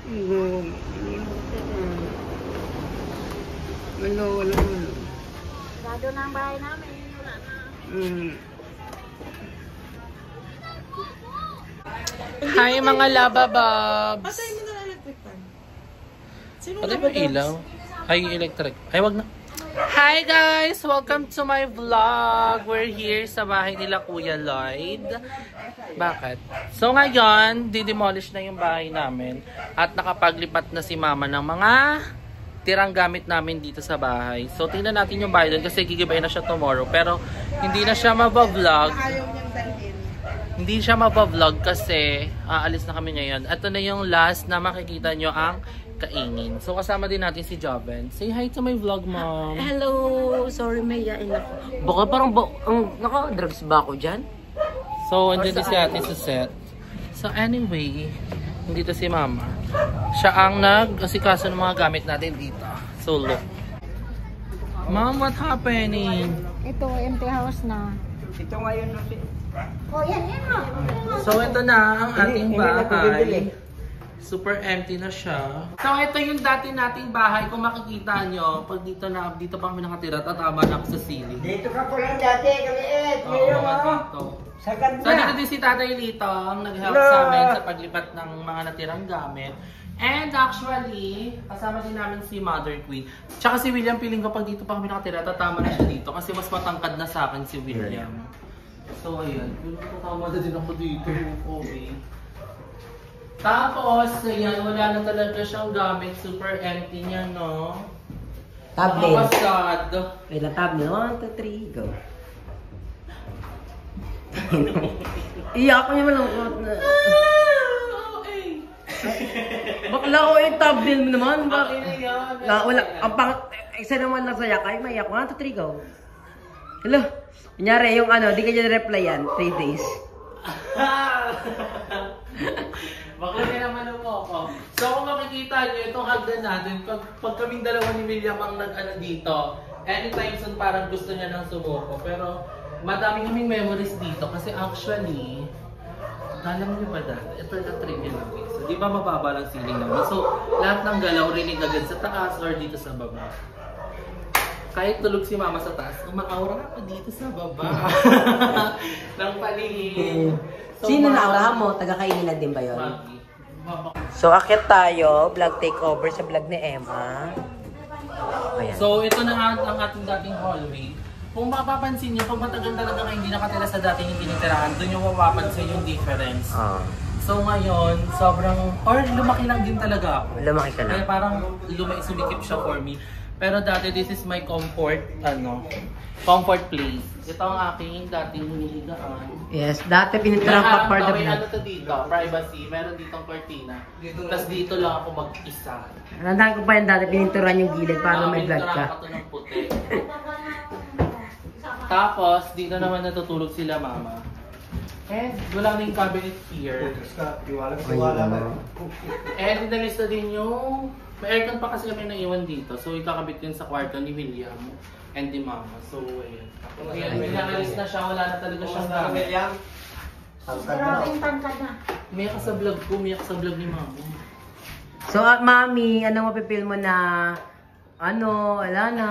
Wala. Sarado na ang bahay namin. Wala na. Hi mga labababs! Patay mo na lang electric fan. Sino Patay ba ilaw? Ay, electric. Ay, wag na. Hi guys! Welcome to my vlog! We're here sa bahay nila Kuya Lloyd. Bakit? So ngayon, didemolish na yung bahay namin at nakapaglipat na si Mama ng mga tirang gamit namin dito sa bahay. So tingnan natin yung bahay doon kasi gigibay na siya tomorrow. Pero hindi na siya mabavlog. Hindi siya mabavlog kasi aalis na kami ngayon. Ito na yung last na makikita nyo ang kaingin. So kasama din natin si Joven. Say hi to my vlog, Mom. Hello! Sorry, may yain ako. Baka parang naka-drugs ba ako dyan? So, andyan din si ate sa set. So, anyway, dito si Mama. Siya ang nag-asikaso ng mga gamit natin dito. So, look. Mom, what happening? Ito, empty house na. Ito ngayon na siya. Oh, yan mo. So, ito na ang ating bahay. Super empty na siya. So, ito yung dati nating bahay. Kung makikita nyo, pag dito pa kami nakatira, tatama na ako sa ceiling. Dito ka po lang dati, kaliit. Oo, Ngayon mga mo. dito. Sa ganda. So, dito din si Tatay Lito ang nag-help sa amin sa paglipat ng mga natirang gamit. And actually, kasama din namin si Mother Queen. Tsaka si William, piling ko pag dito pa kami nakatira, tatama na siya dito kasi mas matangkad na sa akin si William. So, ayan. Tatama na din ako dito. Okay. Tapos, ayan, wala na talaga siyang gamit. Super empty niya, no? Tablet. Nakapasad. Ilang tablet? 1, 2, 3, go. Iyak ko yung malungkot na. Okay. Bakla ko yung tablet mo naman. Okay na yan. Wala. Ang pangat. Isa naman lang saya kay may iyak. 1, 2, 3, go. Hello. Kunyari yung di ka dyan replyan. 3 days. Bakla na naman mo ako. So kung makikita nyo, itong hagdan natin, pag kaming dalawa ni William ang nag-ano dito, anytime soon parang gusto niya nang sumuko. Pero madami kaming memories dito kasi actually, alam niyo ba dati, ito na trivia namin. So di ba mababa lang ceiling namin? So lahat ng galaw rinig agad sa taas or dito sa baba. Kahit tulog si Mama sa taas, umaaura ako dito sa baba. ng paligid. So, Sino na-aurahan mo? Taga-kainin na din ba yun? Maggie. So, akit tayo. Vlog takeover sa vlog ni Emma. Ayan. So, ito na ang ating dating hallway. Kung mapapansin nyo, pag matagal talaga kayo hindi nakatira sa dating yung tinitirahan, doon yung mapapansin yung difference. So, ngayon, sobrang, or lumaki lang din talaga ako. Lumaki ka Kaya lang. parang sumikip siya for me. Pero dati, this is my comfort place. Ito ang aking dating hinihigaan. Yes, dati pinitira pa part of may vlog. ano to dito, privacy. Meron ditong cortina. Tapos dito lang ako mag-isa. Nandang ko pa yan dati, pininturan yung gilid para may vlog ka. Pininturahan ko to ng puti. Tapos, dito naman natutulog sila Mama. And wala na yung cabinet here. And dinalista din yung... May aircon pa kasi kami naiwan dito. So, ikakabit yun sa kwarto ni William and ni Mama. So, ayan. Ayan, may nakalis na siya. Wala na talaga siyang gamit. Grabe yung tangkad na. Umiyak ka sa vlog ko. Umiyak ka sa vlog ni Mama. So, Mami, ano mapipil mo na, wala na.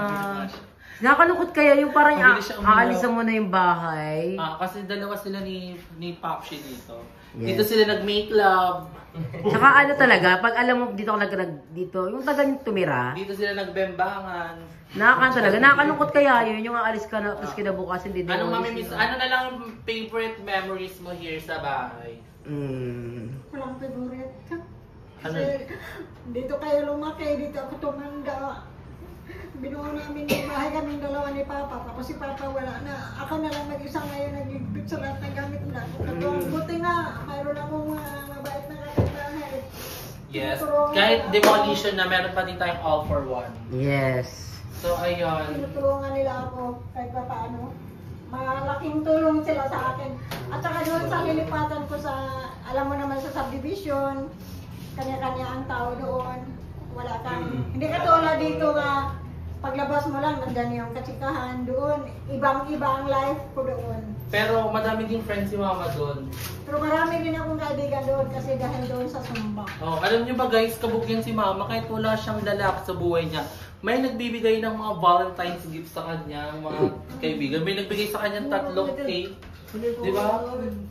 Nakakalungkot kaya yung parang Mabilis siya umiyak. aalisan mo na yung bahay. Kasi dalawa sila ni Popshi dito. Yes. Dito sila nag-make love. Tsaka talaga, pag alam mo dito ako dito, yung taga yung tumira, Dito sila nagbembangan. nakakalungkot kaya yun, yung aalis ka na, tapos kinabukasan din. Anong mamimiss? Ano na lang ang favorite memories mo here sa bahay? Walang favorite. Ano? Kasi dito kayo lumaki, dito ako tumanda. Binuo namin yung bahay kaming dalawa ni Papa. Tapos si Papa wala na. Ako na lang mag-isa ngayon nagigpit sa lahat ng gamit na. Buti nga, mayroon akong mabait na kapitbahay. Yes. Kahit demolition na, meron pa din tayong all for one. Yes. So, ayun. Tinutulungan nila ako kahit pa paano. Malaking tulong sila sa akin. At saka doon sa lilipatan ko sa, alam mo naman sa subdivision, kanya-kanya ang tao doon. Wala kang, hindi ka tulad dito nga, paglabas mo lang, nandyan yung katsikahan doon. Ibang-iba ang life ko doon. Pero madami din friends si mama doon. Pero marami din akong kaibigan doon kasi dahil doon sa Sumba. Oh, alam niyo ba guys, kabog yan si mama kahit wala siyang lalaki sa buhay niya. May nagbibigay ng mga Valentine's gifts sa kanya, mga kaibigan. May nagbigay sa kanya 3 cake. Di ba?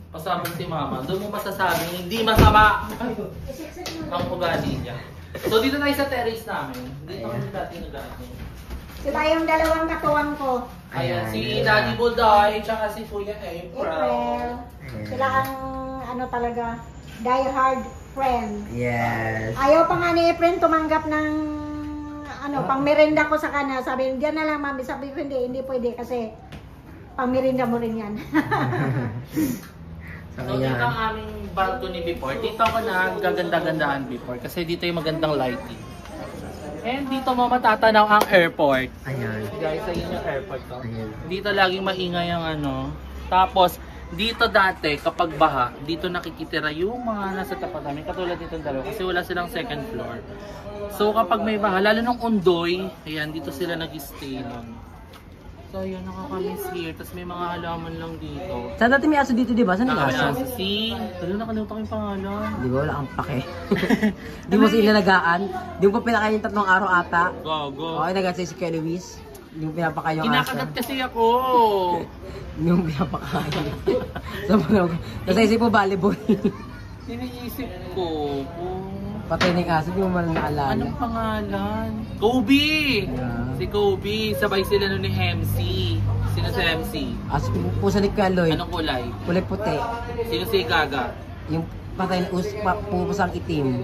Pasabog si mama. Doon mo masasabing hindi masama ang ugali niya. So dito tayo sa terrace namin. Dito kami dati nag-aano. Sila yung dalawang katuwang ko. Ayan, si Daddy Bulday, tsaka si Kuya April. April. Sila ang ano talaga, die-hard friend. Yes. Ayaw pa nga ni April tumanggap ng ano, pang merenda ko sa kanya. Sabi, diyan na lang mami. Sabi ko, hindi pwede kasi pang merenda mo rin yan. So dito ang aming balcony before. Dito ako na gaganda-gandaan before kasi dito yung magandang lighting. And dito mo matatanaw ang airport. Ayan. Guys, ayun yung airport to. Ayan. Dito laging maingay ang ano. Tapos, dito dati, kapag baha, dito nakikitira yung mga nasa tapat namin. Katulad nitong dalawa kasi wala silang second floor. So, kapag may baha, lalo ng Undoy, ayan, dito sila nag-stay nun. So, yun, nakakamiss here. Tapos may mga halaman lang dito. Saan dati may aso dito, di ba? Saan yung aso? Si... Nakalimutan ko yung pangalan. Di ba? Wala kang pake. Di mo sila nagaan. Di mo pa pinakain yung 3 araw ata. Go. Okay, nagasay si Kuya Luis. Di mo pinapakain yung aso. Kinakagat kasi ako. Hindi mo pinapakain. Nasa isip mo volleyball. Iniisip ko kung... Patay na yung aso, di mo man naalala. Anong pangalan? Kobe! Yeah. Si Kobe. Sabay sila nun ni MC. Sino si MC? Aso pusa ni Kuya Lloyd. Anong kulay? Kulay puti. Sino si Gaga? Yung patay na pupusang itim.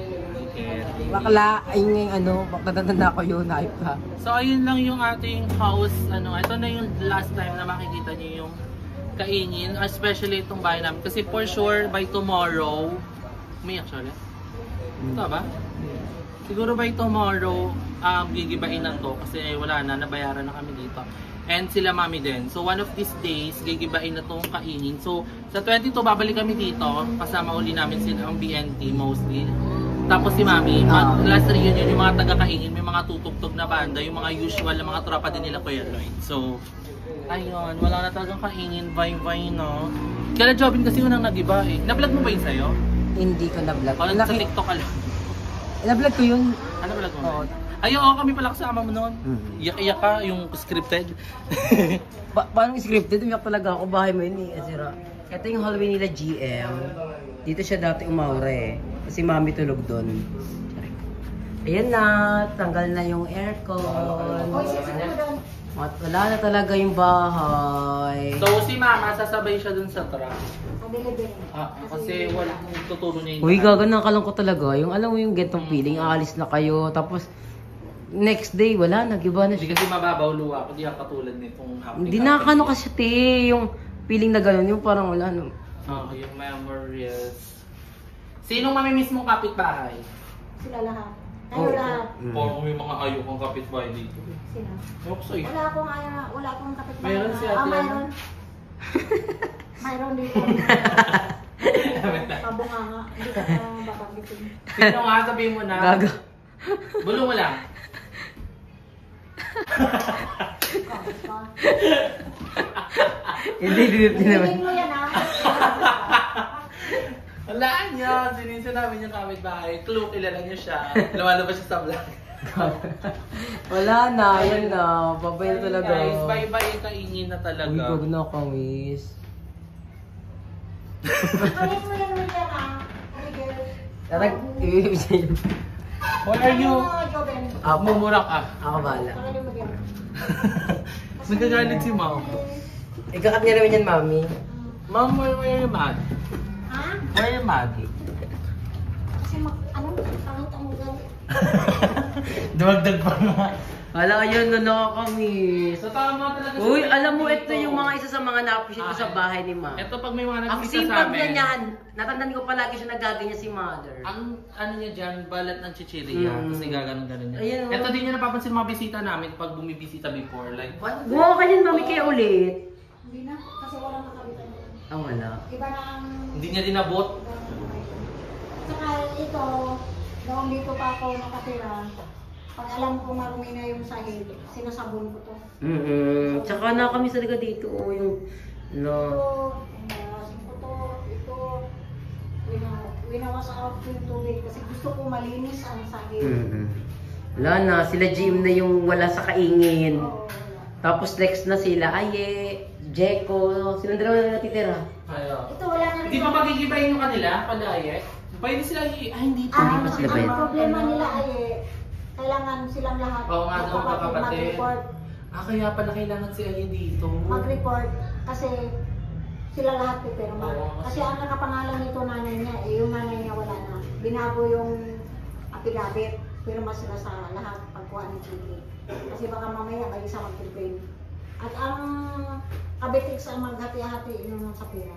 Okay. Bakla, ayun yung ano, natatanda ko yun, hype ka. So ayun lang yung ating house. Ito na yung last time na makikita niyo yung kaingin. Especially itong bahay namin. Kasi for sure, by tomorrow, may actually. Ito ba? Siguro by tomorrow, gigibain na to kasi wala na, nabayaran na kami dito. And sila mami din. So one of these days, gigibain na tong kaingin. So sa 22, babalik kami dito. Kasama uli namin sila ang BNT mostly. Tapos si mami, last reunion, yung mga taga-kaingin, may mga tutugtog na banda, yung mga usual na mga tropa din nila Kuya Lloyd. So, ayun, wala na talagang kaingin, bye-bye no. Kaya Jobin kasi yun ang nag-iba eh. Na-vlog mo ba yun sa'yo? Hindi ko na-vlog. O sa TikTok ka lang? Na-vlog ko yun. Ano vlog mo? Oo. Ay, oo, kami pala kasama mo noon. Iyak-iyak ka, yung scripted. Paano scripted? Umiyak talaga ako. Bahay mo yun eh. Asira. Ito yung hallway nila GM. Dito siya dati umaura eh. Kasi mami tulog doon. Ayan na. Tanggal na yung aircon. Wala na talaga yung bahay. So si mama, sasabay siya dun sa truck. Delivery. Kasi wala tutulong niya yung Uy, gaga nakakalungkot talaga. Yung alam mo yung gentong feeling, aalis na kayo. Tapos, next day, wala, nag-iba na Hindi siya. kasi mababaw luwa ako, di ako katulad nitong happening. Hindi nakakano kasi te, yung feeling na gano'n, yung parang wala. No? Oo, yung memories. Sinong mamimiss mong kapitbahay? Sila lahat. Kayo lahat. Parang may mga ayokong kapitbahay dito. Sino? Ayoko sa'yo. Wala akong kapitbahay. Meron si Ate mayroon. Mayroon dito. Pabunganga. Hindi ka babanggitin. Sino nga, sabihin mo na. Gaga. Bulong mo lang. Hindi, hindi naman. Tingin mo yan ha. Wala niya. Sinisa namin yung kapitbahay. Clue, kilala niyo siya. Lumalabas siya sa vlog. Wala na, yan na. Babay na talaga. Guys, bye-bye kaingin na talaga. Uy, gag na ako, miss. Tingin mo yan ha. Tarag, ibibig sa'yo. What are you? Joben. Mumurak ka. Ako bahala. Parang yung mag-yan. Nagkagalit si Mom. Ikakat niya naman yan, mami. Mom, where are you mad? Ha? Where are you mad? Kasi pangit ang ugali. Duwagdag pa nga. Hala, ayun, naloko kami. So tama talaga. Uy, alam mo, ito yung mga isa sa mga na-appreciate ko sa bahay ni Ma. Ito pag may mga Ang nagbisa sa sipag amin. niya niyan. Natandaan ko palagi siya nagaganyan si Mother. Ang ano niya dyan, balat ng chichirya. Kasi gaganon-ganon niya. Ayun, Ito din yung napapansin mga bisita namin pag bumibisita before. Like, Gumawa ka din, mami, kaya ulit. Hindi na. Kasi walang nakabitan. Wala. Iba na ang... hindi niya dinabot. Saka ito, noong dito pa ako nakatira, pag alam ko marumi na yung sahig, sinasabon ko to. Tsaka na kami talaga dito, yung No. Ito, winawas out ko yung tubig kasi gusto ko malinis ang sahig. Wala na, sila Jim na yung wala sa kaingin. Oo, wala. Tapos next na sila, Aye, Jeko, silang dalawa na natitira. Ito wala na Hindi pa magigibayin yung kanila, Padaye? Pwede sila hindi pa. Hindi pa sila ang bayad. problema nila ay kailangan silang lahat Oo nga, daw magkakapatid. mag-report. Kaya pala kailangan si Ali dito. Mag-report kasi sila lahat pipirma. Oo, Kasi ang nakapangalan nito nanay niya, yung nanay niya wala na. Binago yung affidavit. Pirma sila sa lahat pagkuha ng chiki. Kasi baka mamaya may isa mag-complain. At ang kabitiks ang maghati-hati yung sa pira.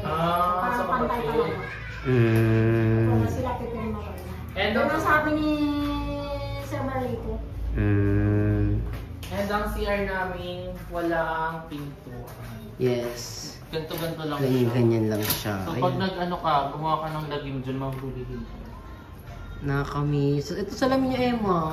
Ah, sa Parang pantay kapatid. talaga. Kung sila pipirma pa rin. And Ito ang sabi ni Sir Marlito. And ang CR namin, walang pintuan. Yes. Ganto-ganto lang siya. Ganyan-ganyan lang siya. So pag nag-ano ka, gumawa ka ng lagim dyan, mahuhulihin ka. Nakakamiss. Ito salamin niya, Emma.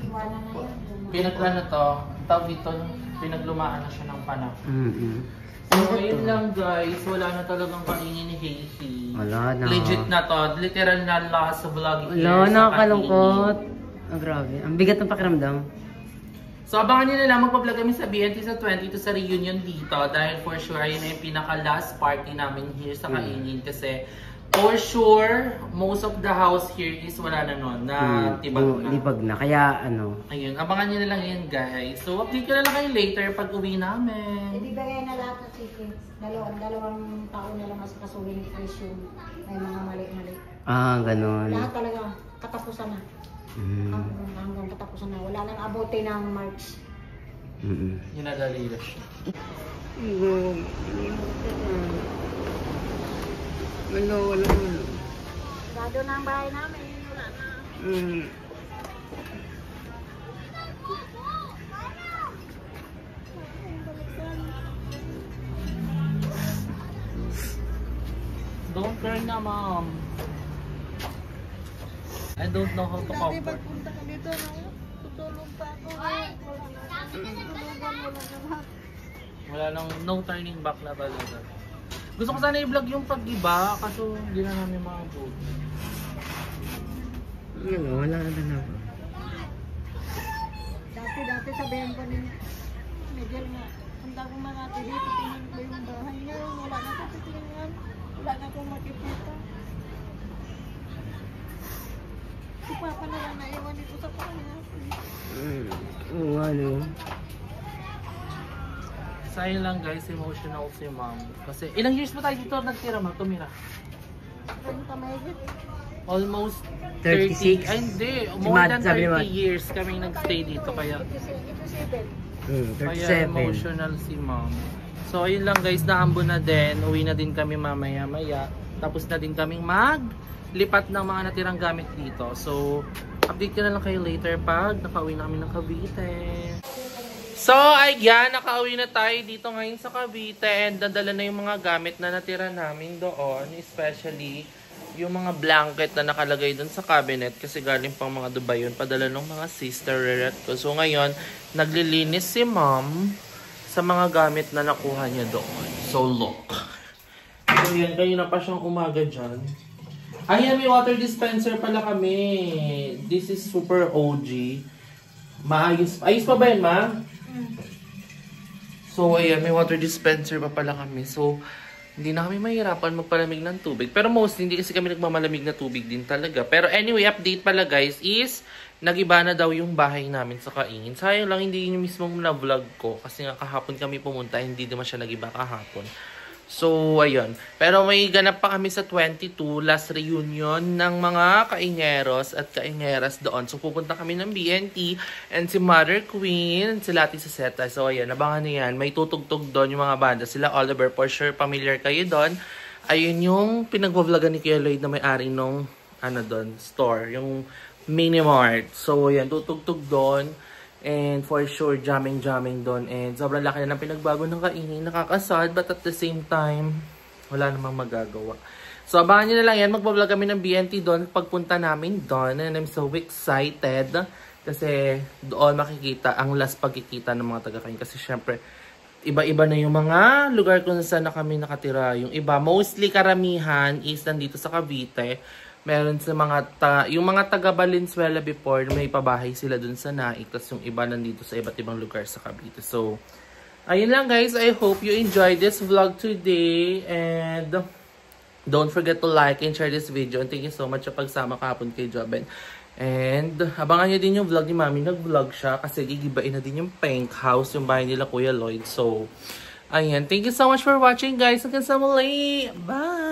Iwanan na yun. Pinagplano to, tawag dito, pinaglumaan na siya ng panahon. So ayun lang guys, wala na talagang kainin ni Hazy. Wala na. Legit na to, literal na last sa vlog. Wala, nakakalungkot. Grabe. Ang bigat ng pakiramdam. So abangan nyo na lang, magpa-vlog kami sa BNT sa 22 sa reunion dito dahil for sure ayun na yung pinaka-last party namin here sa Kaingin kasi for sure, most of the house here is wala na nun, na tibag na. Libag na. Kaya ano. Ayun, abangan nyo na lang yan guys. So update ko na lang kayo later pag uwi namin. Ibibigay na lahat ng chicken. Dalawang tao na lang mas kasuhin ni Chris yung may mga mali-mali. Ganon. Lahat talaga, katapusan na. Hanggang katapusan na. Wala nang abote ng March. Yun na dalila siya. Wala. Gado na ang bahay namin. Wala na. Don't cry na, mom. I don't know how to comfort. Punta ka dito, no? Tutulong pa ako. Wala na. Tutulungan, wala na lahat. Wala nang no turning back na talaga. Gusto ko sana i-vlog yung pag-iba, kaso hindi na namin makabot. Wala na talaga. Dati sabihan ko ni Miguel nga, punta ko manati dito, tingnan ko yung bahay ngayon. Wala na ko titingnan. Wala na akong makikita. Si Papa na lang naiwan dito sa kanya. Oo nga, no. Sayang lang guys, emotional si mom. Kasi ilang years ba tayo dito nagtira, ma? Tumira? Renta mahigit. Almost 36? 30. Ay hindi, Si more Mad, than sabi ni 30 Mad. years kami nagstay dito. Kaya 87. 37. emotional si mom. So ayun lang guys, naambon na din. Uwi na din kami mamaya-maya. Tapos na din kaming maglipat ng mga natirang gamit dito. So update ko na lang kayo later pag nakauwi na kami ng Cavite. So ayan, nakauwi na tayo dito ngayon sa Cavite and dadala na yung mga gamit na natira namin doon. Especially yung mga blanket na nakalagay doon sa cabinet kasi galing pang mga Dubai yun. Padala ng mga sister reret ko. So ngayon, naglilinis si mom sa mga gamit na nakuha niya doon. So look. So yan, kayo na pa siyang umaga dyan. Ayan, may water dispenser pala kami. This is super OG. Maayos. Ayos pa ba yan, ma? So ayan, may water dispenser pa pala kami. So hindi na kami mahirapan magpalamig ng tubig. Pero mostly, hindi kasi kami nagmamalamig na tubig din talaga. Pero anyway, update pala guys is, nagiba na daw yung bahay namin sa Kaingin. Sayang lang, hindi yun mismong na-vlog ko. Kasi nga kahapon kami pumunta, hindi naman siya nagiba kahapon. So, ayun. Pero may ganap pa kami sa 22, last reunion ng mga kaingeros at kaingeras doon. So, pupunta kami ng BNT and si Mother Queen, si Lati Saseta. So, ayun, abangan niyo yan. May tutugtog doon yung mga banda. Sila Oliver, for sure, familiar kayo doon. Ayun yung pinag-vlogan ni Kuya Lloyd na may-ari nung, doon, store. Yung Mini Mart. So, ayun, tutugtog doon. And for sure, jamming doon. And sobrang laki na ng pinagbago ng Kaingin. Nakakasad, but at the same time, wala namang magagawa. So, abangan nyo na lang yan. Magbablog kami ng BNT doon. Pagpunta namin doon. And I'm so excited. Kasi doon makikita ang last pagkikita ng mga taga-Kaingin. Kasi syempre, iba-iba na yung mga lugar kung saan na kami nakatira. Yung iba, mostly karamihan is nandito sa Cavite. Meron sa yung mga taga Valenzuela before, may pabahay sila dun sa Naik. Tapos yung iba nandito sa iba't ibang lugar sa Cavite. So, ayun lang guys. I hope you enjoyed this vlog today. And don't forget to like and share this video. And thank you so much sa pagsama kahapon kay Joben. And abangan nyo din yung vlog ni Mami. Nag-vlog siya kasi gigibain na din yung pink house, yung bahay nila Kuya Lloyd. So, ayan. Thank you so much for watching guys. Hanggang sa muli. Bye!